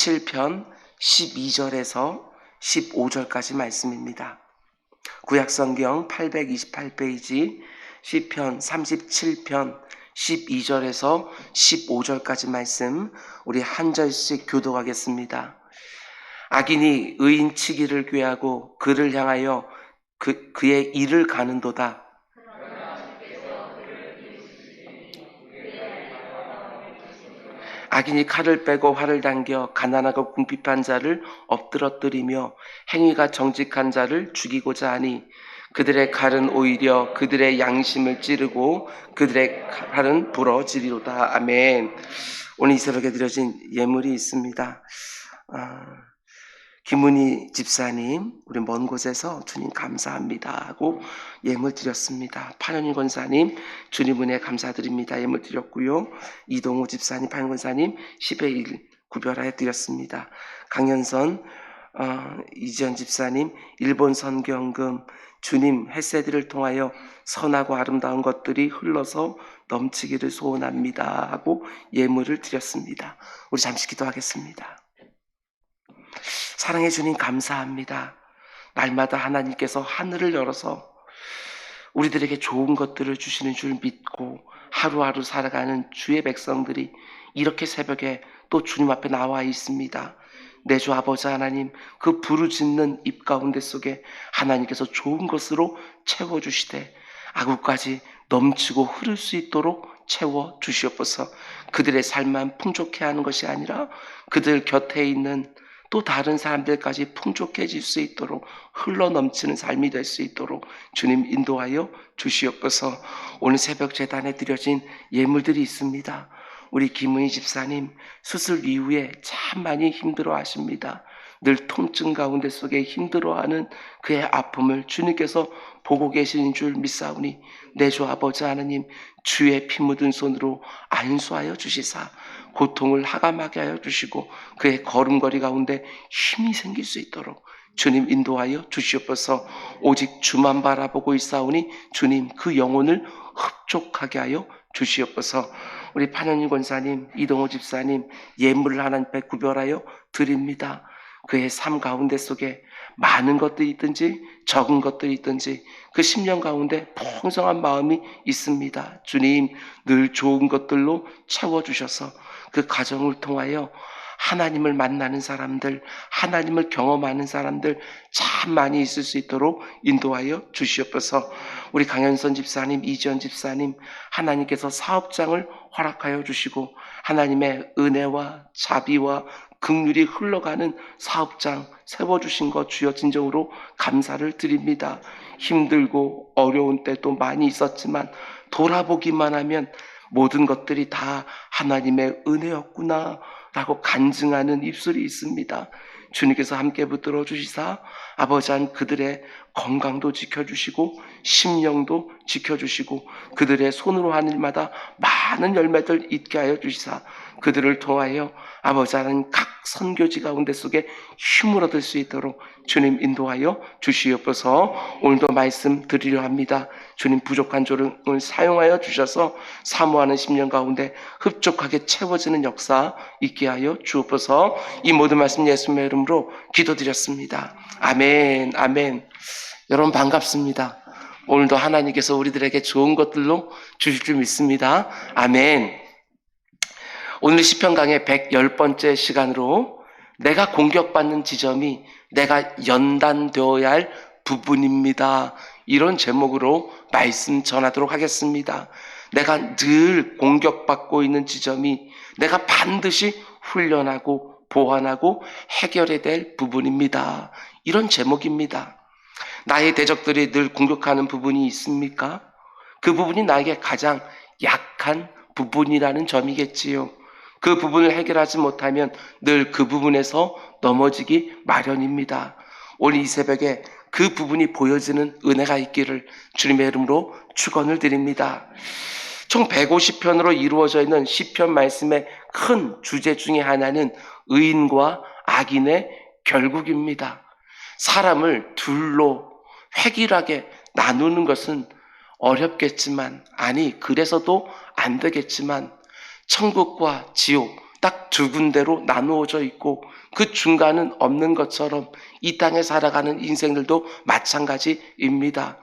7편 12절에서 15절까지 말씀입니다. 구약성경 828페이지 시편 37편 12절에서 15절까지 말씀 우리 한 절씩 교독하겠습니다. 악인이 의인 치기를 꾀하고 그를 향하여 그의 일을 가는도다. 악인이 칼을 빼고 활을 당겨 가난하고 궁핍한 자를 엎드러뜨리며 행위가 정직한 자를 죽이고자 하니 그들의 칼은 오히려 그들의 양심을 찌르고 그들의 칼은 부러지리로다. 아멘. 오늘 이 새벽에 드려진 예물이 있습니다. 김은희 집사님, 우리 먼 곳에서 주님 감사합니다 하고 예물 드렸습니다. 판현희 권사님, 주님 은혜 감사드립니다. 예물 드렸고요. 이동우 집사님, 판현 권사님 10의 1 구별하여 드렸습니다. 강현선, 이지연 집사님, 일본 선경금, 주님 햇세디를 통하여 선하고 아름다운 것들이 흘러서 넘치기를 소원합니다 하고 예물을 드렸습니다. 우리 잠시 기도하겠습니다. 사랑해 주님 감사합니다. 날마다 하나님께서 하늘을 열어서 우리들에게 좋은 것들을 주시는 줄 믿고 하루하루 살아가는 주의 백성들이 이렇게 새벽에 또 주님 앞에 나와 있습니다. 내 주 아버지 하나님, 그 부르짖는 입 가운데 속에 하나님께서 좋은 것으로 채워주시되 아구까지 넘치고 흐를 수 있도록 채워주시옵소서. 그들의 삶만 풍족해 하는 것이 아니라 그들 곁에 있는 또 다른 사람들까지 풍족해질 수 있도록 흘러넘치는 삶이 될 수 있도록 주님 인도하여 주시옵소서. 오늘 새벽 제단에 드려진 예물들이 있습니다. 우리 김은희 집사님 수술 이후에 참 많이 힘들어 하십니다. 늘 통증 가운데 속에 힘들어하는 그의 아픔을 주님께서 보고 계시는 줄 믿사오니 내 주 아버지 하나님 주의 피 묻은 손으로 안수하여 주시사 고통을 하감하게 하여 주시고 그의 걸음걸이 가운데 힘이 생길 수 있도록 주님 인도하여 주시옵소서. 오직 주만 바라보고 있사오니 주님 그 영혼을 흡족하게 하여 주시옵소서. 우리 판현희 권사님, 이동호 집사님 예물을 하나님 앞에 구별하여 드립니다. 그의 삶 가운데 속에 많은 것들이 있든지 적은 것들이 있든지 그 10년 가운데 풍성한 마음이 있습니다. 주님 늘 좋은 것들로 채워주셔서 그 가정을 통하여 하나님을 만나는 사람들, 하나님을 경험하는 사람들 참 많이 있을 수 있도록 인도하여 주시옵소서. 우리 강현선 집사님, 이지연 집사님 하나님께서 사업장을 허락하여 주시고 하나님의 은혜와 자비와 긍휼이 흘러가는 사업장 세워주신 것 주여 진정으로 감사를 드립니다. 힘들고 어려운 때도 많이 있었지만 돌아보기만 하면 모든 것들이 다 하나님의 은혜였구나 라고 간증하는 입술이 있습니다. 주님께서 함께 붙들어 주시사 아버지 한 그들의 건강도 지켜주시고 심령도 지켜주시고 그들의 손으로 하는 일마다 많은 열매들 있게 하여 주시사 그들을 통하여 아버지 하나님 각 선교지 가운데 속에 힘을 얻을 수 있도록 주님 인도하여 주시옵소서. 오늘도 말씀 드리려 합니다. 주님 부족한 조력을 사용하여 주셔서 사모하는 10년 가운데 흡족하게 채워지는 역사 있게 하여 주옵소서. 이 모든 말씀 예수님의 이름으로 기도드렸습니다. 아멘. 아멘. 여러분 반갑습니다. 오늘도 하나님께서 우리들에게 좋은 것들로 주실 줄 믿습니다. 아멘. 오늘 시편 강의 110번째 시간으로 내가 공격받는 지점이 내가 연단되어야 할 부분입니다. 이런 제목으로 말씀 전하도록 하겠습니다. 내가 늘 공격받고 있는 지점이 내가 반드시 훈련하고 보완하고 해결해야 될 부분입니다. 이런 제목입니다. 나의 대적들이 늘 공격하는 부분이 있습니까? 그 부분이 나에게 가장 약한 부분이라는 점이겠지요. 그 부분을 해결하지 못하면 늘 그 부분에서 넘어지기 마련입니다. 오늘 이 새벽에 그 부분이 보여지는 은혜가 있기를 주님의 이름으로 축원을 드립니다. 총 150편으로 이루어져 있는 시편 말씀의 큰 주제 중에 하나는 의인과 악인의 결국입니다. 사람을 둘로 획일하게 나누는 것은 어렵겠지만, 아니 그래서도 안 되겠지만 천국과 지옥 딱 두 군데로 나누어져 있고 그 중간은 없는 것처럼 이 땅에 살아가는 인생들도 마찬가지입니다.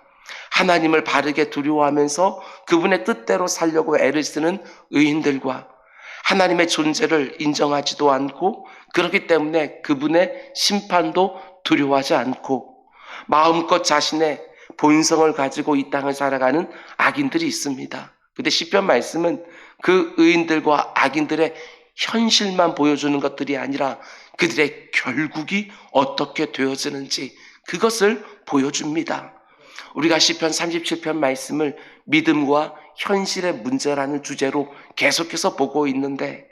하나님을 바르게 두려워하면서 그분의 뜻대로 살려고 애를 쓰는 의인들과 하나님의 존재를 인정하지도 않고 그렇기 때문에 그분의 심판도 두려워하지 않고 마음껏 자신의 본성을 가지고 이 땅을 살아가는 악인들이 있습니다. 근데 시편 말씀은 그 의인들과 악인들의 현실만 보여주는 것들이 아니라 그들의 결국이 어떻게 되어지는지 그것을 보여줍니다. 우리가 시편 37편 말씀을 믿음과 현실의 문제라는 주제로 계속해서 보고 있는데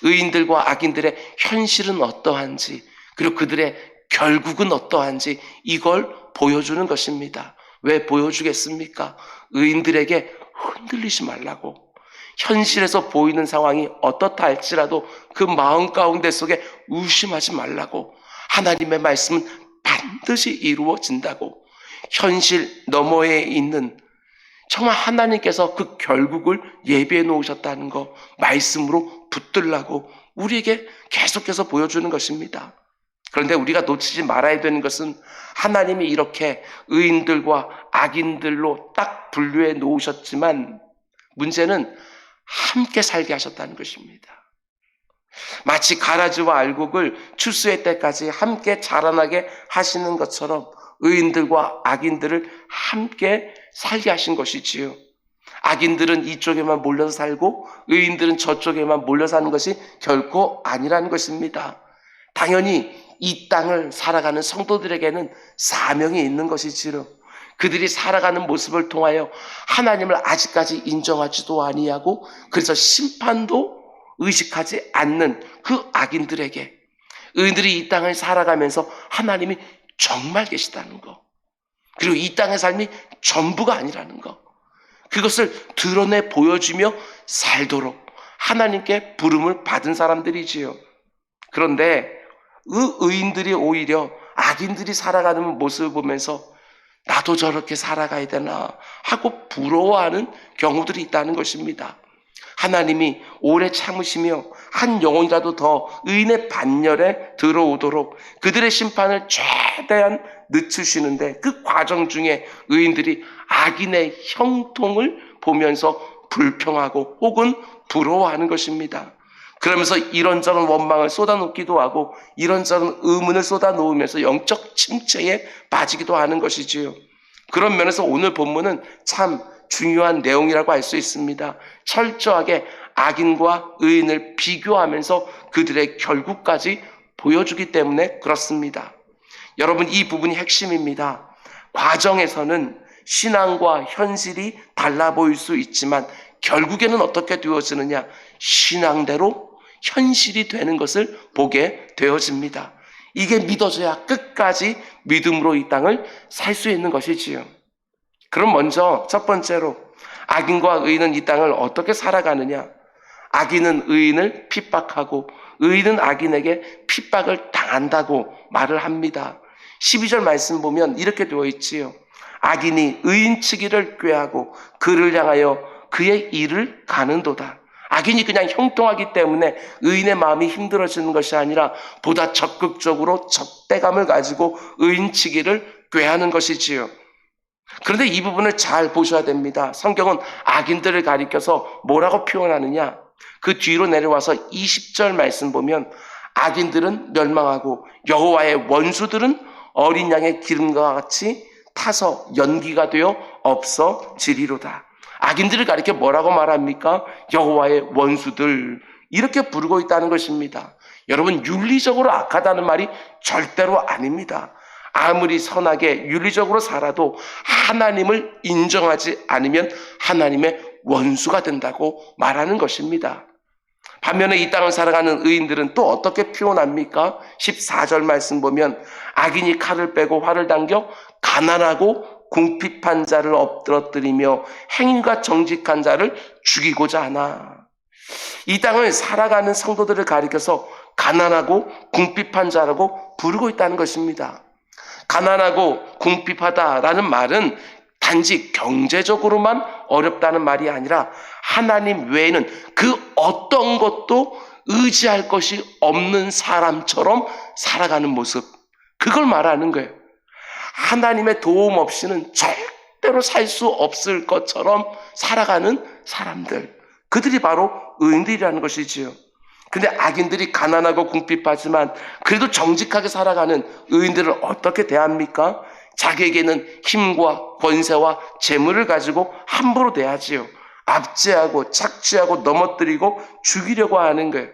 의인들과 악인들의 현실은 어떠한지 그리고 그들의 결국은 어떠한지 이걸 보여주는 것입니다. 왜 보여주겠습니까? 의인들에게 흔들리지 말라고. 현실에서 보이는 상황이 어떻다 할지라도 그 마음 가운데 속에 의심하지 말라고. 하나님의 말씀은 반드시 이루어진다고. 현실 너머에 있는 정말 하나님께서 그 결국을 예비해 놓으셨다는 거 말씀으로 붙들라고 우리에게 계속해서 보여주는 것입니다. 그런데 우리가 놓치지 말아야 되는 것은 하나님이 이렇게 의인들과 악인들로 딱 분류해 놓으셨지만 문제는 함께 살게 하셨다는 것입니다. 마치 가라지와 알곡을 추수의 때까지 함께 자라나게 하시는 것처럼 의인들과 악인들을 함께 살게 하신 것이지요. 악인들은 이쪽에만 몰려서 살고 의인들은 저쪽에만 몰려 사는 것이 결코 아니라는 것입니다. 당연히 이 땅을 살아가는 성도들에게는 사명이 있는 것이지요. 그들이 살아가는 모습을 통하여 하나님을 아직까지 인정하지도 아니하고 그래서 심판도 의식하지 않는 그 악인들에게 의인들이 이 땅을 살아가면서 하나님이 정말 계시다는 것, 그리고 이 땅의 삶이 전부가 아니라는 것, 그것을 드러내 보여주며 살도록 하나님께 부름을 받은 사람들이지요. 그런데 그 의인들이 오히려 악인들이 살아가는 모습을 보면서 나도 저렇게 살아가야 되나 하고 부러워하는 경우들이 있다는 것입니다. 하나님이 오래 참으시며 한 영혼이라도 더 의인의 반열에 들어오도록 그들의 심판을 최대한 늦추시는데 그 과정 중에 의인들이 악인의 형통을 보면서 불평하고 혹은 부러워하는 것입니다. 그러면서 이런저런 원망을 쏟아놓기도 하고 이런저런 의문을 쏟아놓으면서 영적 침체에 빠지기도 하는 것이지요. 그런 면에서 오늘 본문은 참 중요한 내용이라고 할 수 있습니다. 철저하게 악인과 의인을 비교하면서 그들의 결국까지 보여주기 때문에 그렇습니다. 여러분, 이 부분이 핵심입니다. 과정에서는 신앙과 현실이 달라 보일 수 있지만 결국에는 어떻게 되어지느냐? 신앙대로 현실이 되는 것을 보게 되어집니다. 이게 믿어져야 끝까지 믿음으로 이 땅을 살 수 있는 것이지요. 그럼 먼저 첫 번째로 악인과 의인은 이 땅을 어떻게 살아가느냐? 악인은 의인을 핍박하고 의인은 악인에게 핍박을 당한다고 말을 합니다. 12절 말씀 보면 이렇게 되어 있지요. 악인이 의인 치기를 꾀하고 그를 향하여 그의 일을 가는도다. 악인이 그냥 형통하기 때문에 의인의 마음이 힘들어지는 것이 아니라 보다 적극적으로 적대감을 가지고 의인치기를 꾀하는 것이지요. 그런데 이 부분을 잘 보셔야 됩니다. 성경은 악인들을 가리켜서 뭐라고 표현하느냐? 그 뒤로 내려와서 20절 말씀 보면 악인들은 멸망하고 여호와의 원수들은 어린 양의 기름과 같이 타서 연기가 되어 없어지리로다. 악인들을 가리켜 뭐라고 말합니까? 여호와의 원수들, 이렇게 부르고 있다는 것입니다. 여러분, 윤리적으로 악하다는 말이 절대로 아닙니다. 아무리 선하게 윤리적으로 살아도 하나님을 인정하지 않으면 하나님의 원수가 된다고 말하는 것입니다. 반면에 이 땅을 살아가는 의인들은 또 어떻게 표현합니까? 14절 말씀 보면 악인이 칼을 빼고 활을 당겨 가난하고 궁핍한 자를 엎드러뜨리며 행인과 정직한 자를 죽이고자 하나. 이 땅을 살아가는 성도들을 가리켜서 가난하고 궁핍한 자라고 부르고 있다는 것입니다. 가난하고 궁핍하다라는 말은 단지 경제적으로만 어렵다는 말이 아니라 하나님 외에는 그 어떤 것도 의지할 것이 없는 사람처럼 살아가는 모습, 그걸 말하는 거예요. 하나님의 도움 없이는 절대로 살 수 없을 것처럼 살아가는 사람들, 그들이 바로 의인들이라는 것이지요. 근데 악인들이 가난하고 궁핍하지만 그래도 정직하게 살아가는 의인들을 어떻게 대합니까? 자기에게는 힘과 권세와 재물을 가지고 함부로 대하지요. 압제하고 착취하고 넘어뜨리고 죽이려고 하는 거예요.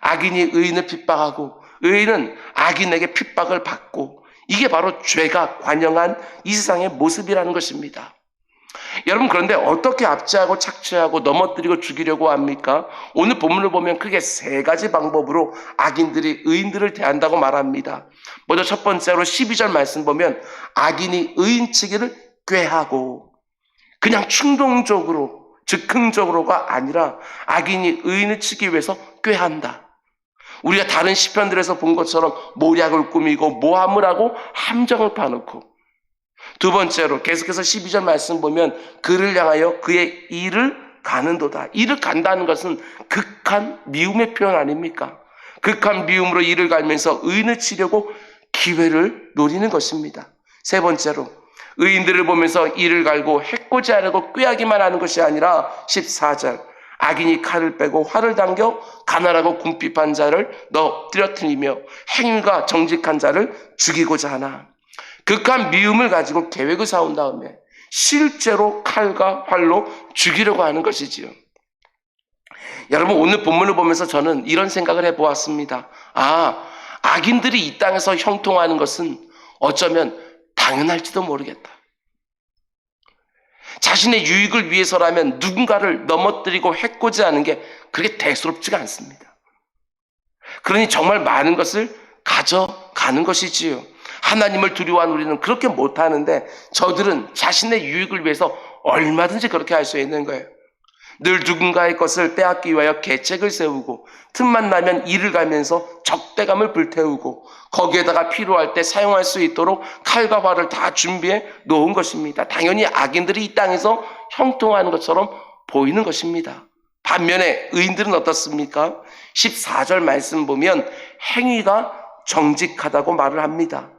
악인이 의인을 핍박하고 의인은 악인에게 핍박을 받고, 이게 바로 죄가 관영한 이 세상의 모습이라는 것입니다. 여러분, 그런데 어떻게 압제하고 착취하고 넘어뜨리고 죽이려고 합니까? 오늘 본문을 보면 크게 세 가지 방법으로 악인들이 의인들을 대한다고 말합니다. 먼저 첫 번째로 12절 말씀 보면 악인이 의인치기를 꾀하고, 그냥 충동적으로 즉흥적으로가 아니라 악인이 의인을 치기 위해서 꾀한다. 우리가 다른 시편들에서 본 것처럼 모략을 꾸미고 모함을 하고 함정을 파놓고, 두 번째로 계속해서 12절 말씀 보면 그를 향하여 그의 일을 가는도다. 일을 간다는 것은 극한 미움의 표현 아닙니까? 극한 미움으로 일을 갈면서 의인을 치려고 기회를 노리는 것입니다. 세 번째로 의인들을 보면서 이를 갈고 해코지하려고 꾀하기만 하는 것이 아니라 14절 악인이 칼을 빼고 활을 당겨 가난하고 궁핍한 자를 넘어뜨리며 행위가 정직한 자를 죽이고자 하나. 극한 미움을 가지고 계획을 세운 다음에 실제로 칼과 활로 죽이려고 하는 것이지요. 여러분, 오늘 본문을 보면서 저는 이런 생각을 해보았습니다. 악인들이 이 땅에서 형통하는 것은 어쩌면 당연할지도 모르겠다. 자신의 유익을 위해서라면 누군가를 넘어뜨리고 해코지하는 게 그렇게 대수롭지가 않습니다. 그러니 정말 많은 것을 가져가는 것이지요. 하나님을 두려워하는 우리는 그렇게 못하는데 저들은 자신의 유익을 위해서 얼마든지 그렇게 할 수 있는 거예요. 늘 누군가의 것을 빼앗기 위하여 계책을 세우고 틈만 나면 이를 갈면서 적대감을 불태우고 거기에다가 필요할 때 사용할 수 있도록 칼과 활을 다 준비해 놓은 것입니다. 당연히 악인들이 이 땅에서 형통하는 것처럼 보이는 것입니다. 반면에 의인들은 어떻습니까? 14절 말씀 보면 행위가 정직하다고 말을 합니다.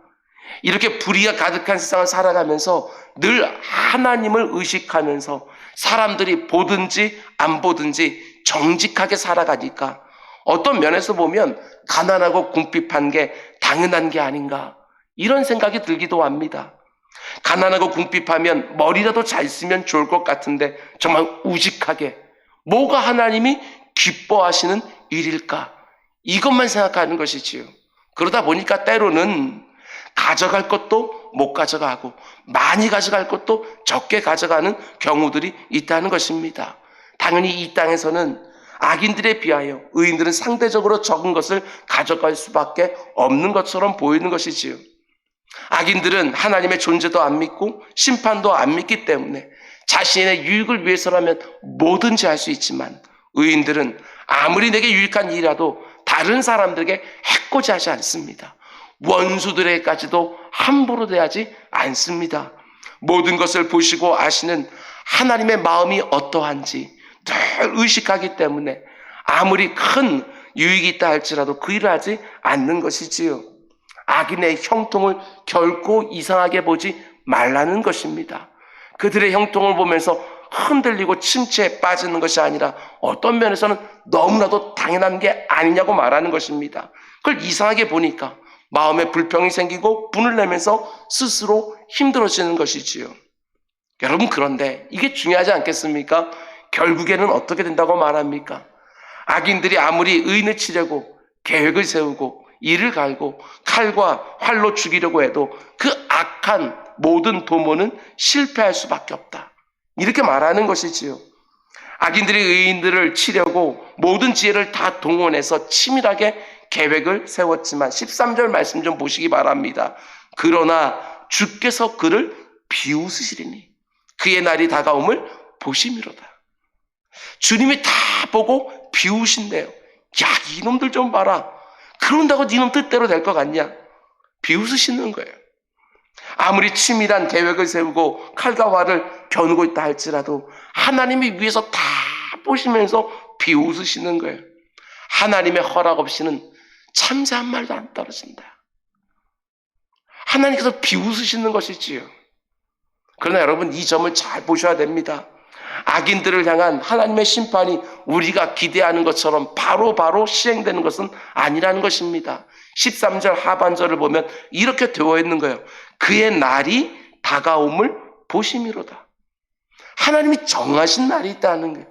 이렇게 불의가 가득한 세상을 살아가면서 늘 하나님을 의식하면서 사람들이 보든지 안 보든지 정직하게 살아가니까 어떤 면에서 보면 가난하고 궁핍한 게 당연한 게 아닌가, 이런 생각이 들기도 합니다. 가난하고 궁핍하면 머리라도 잘 쓰면 좋을 것 같은데 정말 우직하게 뭐가 하나님이 기뻐하시는 일일까, 이것만 생각하는 것이지요. 그러다 보니까 때로는 가져갈 것도 못 가져가고 많이 가져갈 것도 적게 가져가는 경우들이 있다는 것입니다. 당연히 이 땅에서는 악인들에 비하여 의인들은 상대적으로 적은 것을 가져갈 수밖에 없는 것처럼 보이는 것이지요. 악인들은 하나님의 존재도 안 믿고 심판도 안 믿기 때문에 자신의 유익을 위해서라면 뭐든지 할 수 있지만, 의인들은 아무리 내게 유익한 일이라도 다른 사람들에게 해코지하지 않습니다. 원수들에게까지도 함부로 대하지 않습니다. 모든 것을 보시고 아시는 하나님의 마음이 어떠한지 늘 의식하기 때문에 아무리 큰 유익이 있다 할지라도 그 일을 하지 않는 것이지요. 악인의 형통을 결코 이상하게 보지 말라는 것입니다. 그들의 형통을 보면서 흔들리고 침체에 빠지는 것이 아니라 어떤 면에서는 너무나도 당연한 게 아니냐고 말하는 것입니다. 그걸 이상하게 보니까 마음에 불평이 생기고 분을 내면서 스스로 힘들어지는 것이지요. 여러분, 그런데 이게 중요하지 않겠습니까? 결국에는 어떻게 된다고 말합니까? 악인들이 아무리 의인을 치려고 계획을 세우고 이를 갈고 칼과 활로 죽이려고 해도 그 악한 모든 도모는 실패할 수밖에 없다, 이렇게 말하는 것이지요. 악인들이 의인들을 치려고 모든 지혜를 다 동원해서 치밀하게 계획을 세웠지만 13절 말씀 좀 보시기 바랍니다. 그러나 주께서 그를 비웃으시리니 그의 날이 다가옴을 보심이로다. 주님이 다 보고 비웃으신대요. 야, 이놈들 좀 봐라. 그런다고 니놈 뜻대로 될 것 같냐? 비웃으시는 거예요. 아무리 치밀한 계획을 세우고 칼과 활을 겨누고 있다 할지라도 하나님이 위에서 다 보시면서 비웃으시는 거예요. 하나님의 허락 없이는 참새 한 마리도 안 떨어진다. 하나님께서 비웃으시는 것이지요. 그러나 여러분, 이 점을 잘 보셔야 됩니다. 악인들을 향한 하나님의 심판이 우리가 기대하는 것처럼 바로 시행되는 것은 아니라는 것입니다. 13절 하반절을 보면 이렇게 되어 있는 거예요. 그의 날이 다가옴을 보심이로다. 하나님이 정하신 날이 있다는 거예요.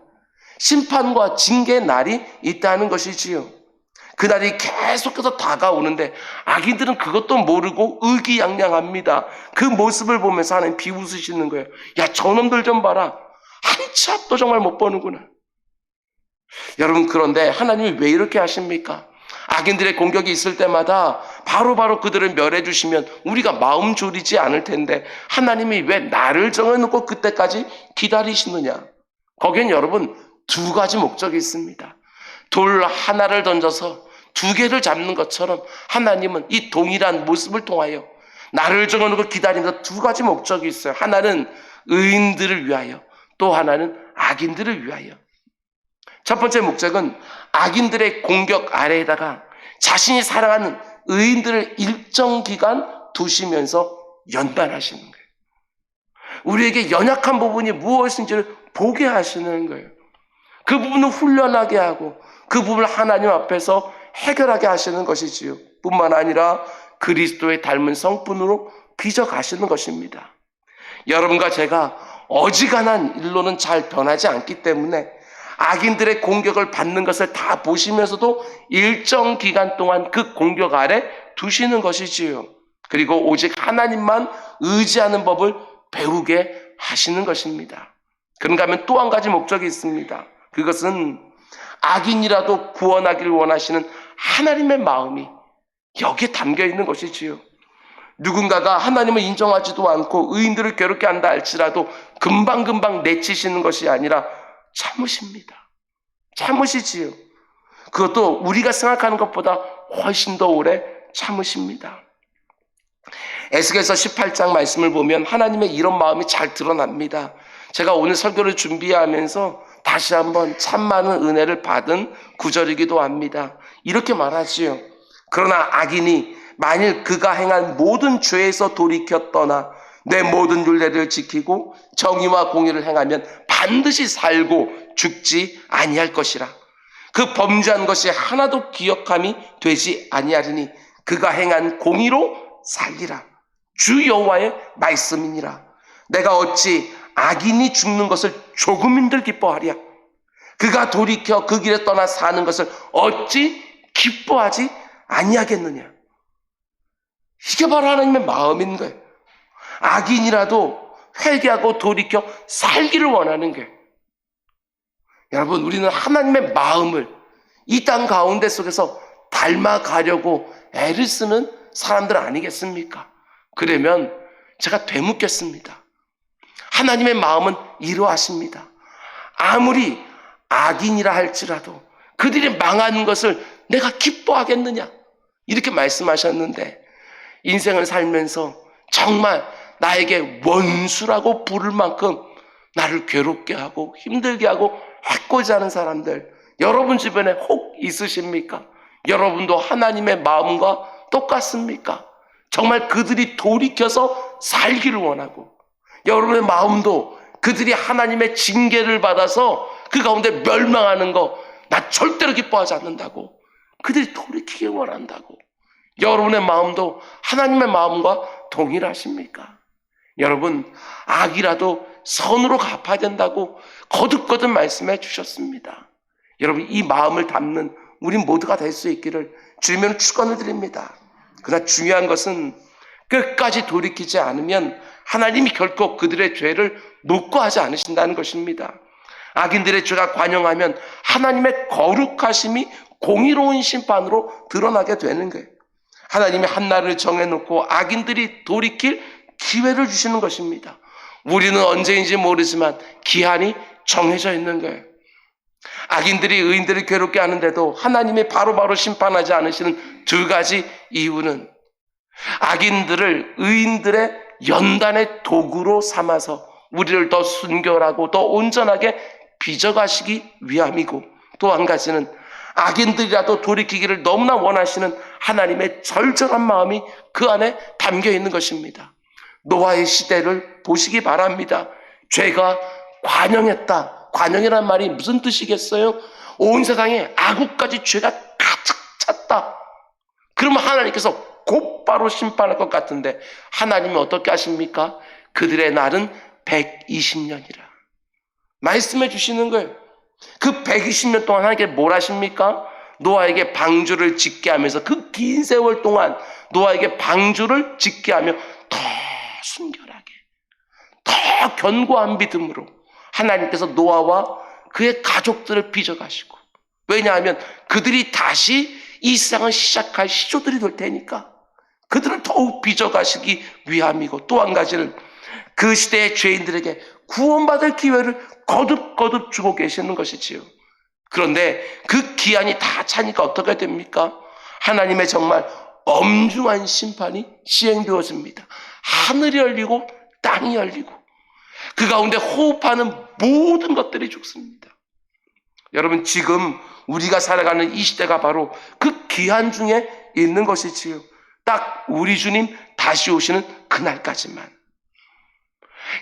심판과 징계의 날이 있다는 것이지요. 그 날이 계속해서 다가오는데 악인들은 그것도 모르고 의기양양합니다. 그 모습을 보면서 하나님 비웃으시는 거예요. 야, 저놈들 좀 봐라. 한 치 앞도 정말 못 보는구나. 여러분, 그런데 하나님이 왜 이렇게 하십니까? 악인들의 공격이 있을 때마다 바로 그들을 멸해 주시면 우리가 마음 졸이지 않을 텐데 하나님이 왜 나를 정해놓고 그때까지 기다리시느냐? 거기엔 여러분, 두 가지 목적이 있습니다. 돌 하나를 던져서 두 개를 잡는 것처럼 하나님은 이 동일한 모습을 통하여 나를 정해놓고 기다리면서 두 가지 목적이 있어요. 하나는 의인들을 위하여, 또 하나는 악인들을 위하여. 첫 번째 목적은 악인들의 공격 아래에다가 자신이 사랑하는 의인들을 일정 기간 두시면서 연단하시는 거예요. 우리에게 연약한 부분이 무엇인지를 보게 하시는 거예요. 그 부분을 훈련하게 하고 그 부분을 하나님 앞에서 해결하게 하시는 것이지요. 뿐만 아니라 그리스도의 닮은 성품으로 빚어가시는 것입니다. 여러분과 제가 어지간한 일로는 잘 변하지 않기 때문에 악인들의 공격을 받는 것을 다 보시면서도 일정 기간 동안 그 공격 아래 두시는 것이지요. 그리고 오직 하나님만 의지하는 법을 배우게 하시는 것입니다. 그런가 하면 또 한 가지 목적이 있습니다. 그것은 악인이라도 구원하기를 원하시는 하나님의 마음이 여기에 담겨 있는 것이지요. 누군가가 하나님을 인정하지도 않고 의인들을 괴롭게 한다 할지라도 금방금방 내치시는 것이 아니라 참으십니다. 참으시지요. 그것도 우리가 생각하는 것보다 훨씬 더 오래 참으십니다. 에스겔서 18장 말씀을 보면 하나님의 이런 마음이 잘 드러납니다. 제가 오늘 설교를 준비하면서 다시 한번 참 많은 은혜를 받은 구절이기도 합니다. 이렇게 말하지요. 그러나 악인이 만일 그가 행한 모든 죄에서 돌이켜 떠나 내 모든 율례를 지키고 정의와 공의를 행하면 반드시 살고 죽지 아니할 것이라. 그 범죄한 것이 하나도 기억함이 되지 아니하리니 그가 행한 공의로 살리라. 주 여호와의 말씀이니라. 내가 어찌 악인이 죽는 것을 조금인들 기뻐하랴. 그가 돌이켜 그 길에 떠나 사는 것을 어찌 기뻐하지 아니하겠느냐. 이게 바로 하나님의 마음인 거예요. 악인이라도 회개하고 돌이켜 살기를 원하는 거예요. 여러분, 우리는 하나님의 마음을 이 땅 가운데 속에서 닮아가려고 애를 쓰는 사람들 아니겠습니까? 그러면 제가 되묻겠습니다. 하나님의 마음은 이러하십니다. 아무리 악인이라 할지라도 그들이 망하는 것을 내가 기뻐하겠느냐, 이렇게 말씀하셨는데 인생을 살면서 정말 나에게 원수라고 부를 만큼 나를 괴롭게 하고 힘들게 하고 해코지 하는 사람들 여러분 주변에 혹 있으십니까? 여러분도 하나님의 마음과 똑같습니까? 정말 그들이 돌이켜서 살기를 원하고 여러분의 마음도 그들이 하나님의 징계를 받아서 그 가운데 멸망하는 거 나 절대로 기뻐하지 않는다고, 그들이 돌이키길 원한다고. 여러분의 마음도 하나님의 마음과 동일하십니까? 여러분, 악이라도 선으로 갚아야 된다고 거듭거듭 말씀해 주셨습니다. 여러분, 이 마음을 담는 우리 모두가 될 수 있기를 주님은 축원을 드립니다. 그러나 중요한 것은 끝까지 돌이키지 않으면 하나님이 결코 그들의 죄를 묵고하지 않으신다는 것입니다. 악인들의 죄가 관영하면 하나님의 거룩하심이 공의로운 심판으로 드러나게 되는 거예요. 하나님이 한 날을 정해놓고 악인들이 돌이킬 기회를 주시는 것입니다. 우리는 언제인지 모르지만 기한이 정해져 있는 거예요. 악인들이 의인들을 괴롭게 하는데도 하나님이 바로바로 심판하지 않으시는 두 가지 이유는 악인들을 의인들의 연단의 도구로 삼아서 우리를 더 순결하고 더 온전하게 빚어가시기 위함이고, 또 한 가지는 악인들이라도 돌이키기를 너무나 원하시는 하나님의 절절한 마음이 그 안에 담겨 있는 것입니다. 노아의 시대를 보시기 바랍니다. 죄가 관영했다. 관영이란 말이 무슨 뜻이겠어요? 온 세상에 악우까지 죄가 가득 찼다. 그러면 하나님께서 곧바로 심판할 것 같은데 하나님이 어떻게 하십니까? 그들의 날은 120년이라 말씀해 주시는 거예요. 그 120년 동안 하나님께서 뭘 하십니까? 노아에게 방주를 짓게 하면서 그 긴 세월 동안 노아에게 방주를 짓게 하며 더 순결하게, 더 견고한 믿음으로 하나님께서 노아와 그의 가족들을 빚어가시고, 왜냐하면 그들이 다시 이 세상을 시작할 시조들이 될 테니까 그들을 더욱 빚어가시기 위함이고, 또 한 가지는 그 시대의 죄인들에게 구원받을 기회를 거듭거듭 주고 계시는 것이지요. 그런데 그 기한이 다 차니까 어떻게 됩니까? 하나님의 정말 엄중한 심판이 시행되어집니다. 하늘이 열리고 땅이 열리고 그 가운데 호흡하는 모든 것들이 죽습니다. 여러분, 지금 우리가 살아가는 이 시대가 바로 그 기한 중에 있는 것이지요. 딱 우리 주님 다시 오시는 그날까지만.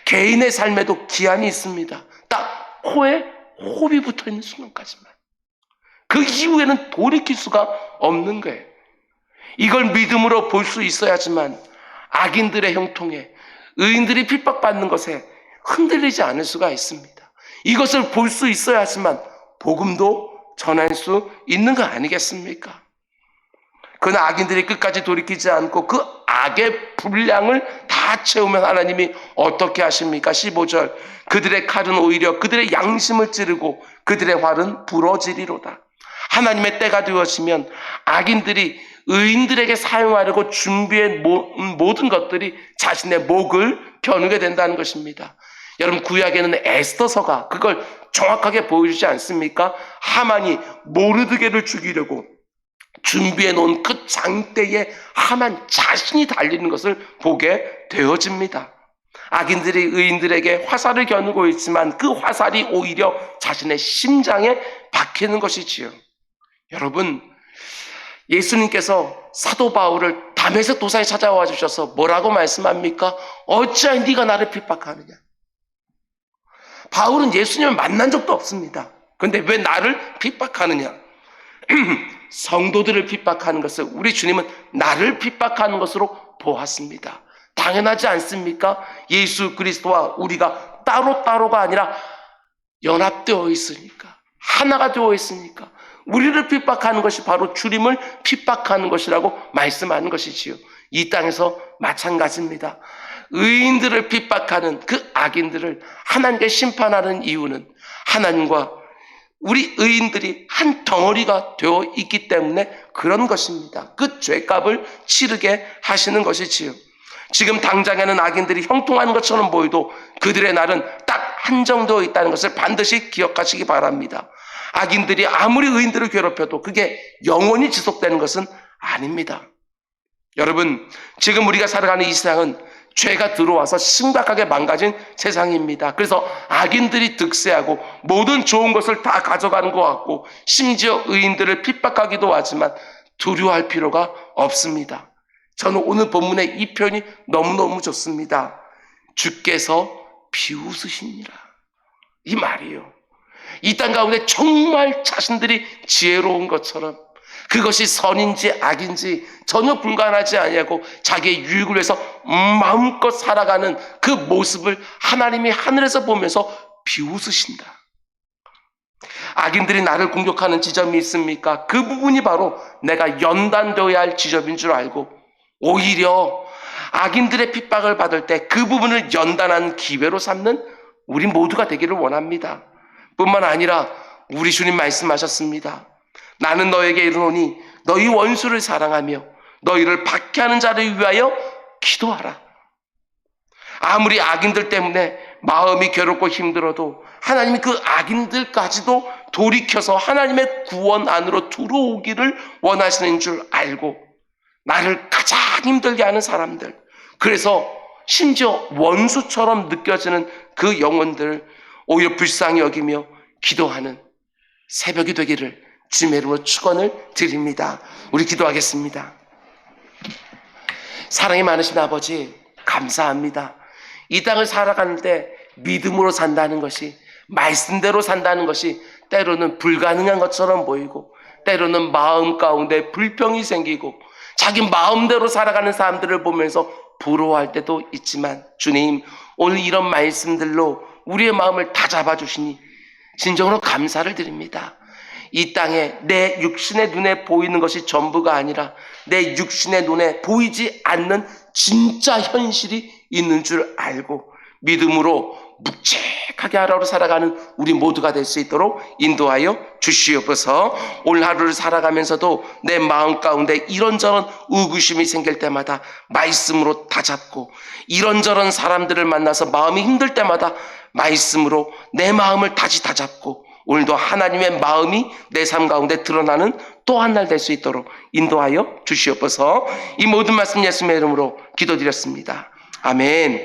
개인의 삶에도 기한이 있습니다. 딱 코에 호흡이 붙어있는 순간까지만. 그 이후에는 돌이킬 수가 없는 거예요. 이걸 믿음으로 볼 수 있어야지만 악인들의 형통에, 의인들이 핍박받는 것에 흔들리지 않을 수가 있습니다. 이것을 볼 수 있어야지만 복음도 전할 수 있는 거 아니겠습니까? 그러나 악인들이 끝까지 돌이키지 않고 그 악의 분량을 다 채우면 하나님이 어떻게 하십니까? 15절, 그들의 칼은 오히려 그들의 양심을 찌르고 그들의 활은 부러지리로다. 하나님의 때가 되어지면 악인들이 의인들에게 사용하려고 준비한 모든 것들이 자신의 목을 겨누게 된다는 것입니다. 여러분, 구약에는 에스더서가 그걸 정확하게 보여주지 않습니까? 하만이 모르드게를 죽이려고 준비해 놓은 그 장대에 하만 자신이 달리는 것을 보게 되어집니다. 악인들이 의인들에게 화살을 겨누고 있지만 그 화살이 오히려 자신의 심장에 박히는 것이지요. 여러분, 예수님께서 사도 바울을 다메섹 도상에 찾아와 주셔서 뭐라고 말씀합니까? 어찌하여 네가 나를 핍박하느냐? 바울은 예수님을 만난 적도 없습니다. 그런데 왜 나를 핍박하느냐? 성도들을 핍박하는 것을 우리 주님은 나를 핍박하는 것으로 보았습니다. 당연하지 않습니까? 예수 그리스도와 우리가 따로따로가 아니라 연합되어 있으니까, 하나가 되어 있으니까 우리를 핍박하는 것이 바로 주님을 핍박하는 것이라고 말씀하는 것이지요. 이 땅에서 마찬가지입니다. 의인들을 핍박하는 그 악인들을 하나님께 심판하는 이유는 하나님과 우리 의인들이 한 덩어리가 되어 있기 때문에 그런 것입니다. 그 죄값을 치르게 하시는 것이지요. 지금 당장에는 악인들이 형통하는 것처럼 보여도 그들의 날은 딱 한정되어 있다는 것을 반드시 기억하시기 바랍니다. 악인들이 아무리 의인들을 괴롭혀도 그게 영원히 지속되는 것은 아닙니다. 여러분, 지금 우리가 살아가는 이 세상은 죄가 들어와서 심각하게 망가진 세상입니다. 그래서 악인들이 득세하고 모든 좋은 것을 다 가져가는 것 같고 심지어 의인들을 핍박하기도 하지만 두려워할 필요가 없습니다. 저는 오늘 본문의 이 표현이 너무너무 좋습니다. 주께서 비웃으시니라, 이 말이에요. 이 땅 가운데 정말 자신들이 지혜로운 것처럼 그것이 선인지 악인지 전혀 분간하지 아니하고 자기의 유익을 위해서 마음껏 살아가는 그 모습을 하나님이 하늘에서 보면서 비웃으신다. 악인들이 나를 공격하는 지점이 있습니까? 그 부분이 바로 내가 연단되어야 할 지점인 줄 알고 오히려 악인들의 핍박을 받을 때 그 부분을 연단하는 기회로 삼는 우리 모두가 되기를 원합니다. 뿐만 아니라 우리 주님 말씀하셨습니다. 나는 너에게 이르노니 너희 원수를 사랑하며 너희를 박해하는 자를 위하여 기도하라. 아무리 악인들 때문에 마음이 괴롭고 힘들어도 하나님이 그 악인들까지도 돌이켜서 하나님의 구원 안으로 들어오기를 원하시는 줄 알고 나를 가장 힘들게 하는 사람들, 그래서 심지어 원수처럼 느껴지는 그 영혼들을 오히려 불쌍히 여기며 기도하는 새벽이 되기를 주님의 이름으로 축원을 드립니다. 우리 기도하겠습니다. 사랑이 많으신 아버지, 감사합니다. 이 땅을 살아가는데 믿음으로 산다는 것이, 말씀대로 산다는 것이 때로는 불가능한 것처럼 보이고, 때로는 마음 가운데 불평이 생기고, 자기 마음대로 살아가는 사람들을 보면서 부러워할 때도 있지만, 주님, 오늘 이런 말씀들로 우리의 마음을 다 잡아주시니 진정으로 감사를 드립니다. 이 땅에 내 육신의 눈에 보이는 것이 전부가 아니라 내 육신의 눈에 보이지 않는 진짜 현실이 있는 줄 알고 믿음으로 묵직하게 하루하루 살아가는 우리 모두가 될 수 있도록 인도하여 주시옵소서. 오늘 하루를 살아가면서도 내 마음 가운데 이런저런 의구심이 생길 때마다 말씀으로 다잡고, 이런저런 사람들을 만나서 마음이 힘들 때마다 말씀으로 내 마음을 다시 다잡고, 오늘도 하나님의 마음이 내 삶 가운데 드러나는 또 한 날 될 수 있도록 인도하여 주시옵소서. 이 모든 말씀 예수님의 이름으로 기도드렸습니다. 아멘.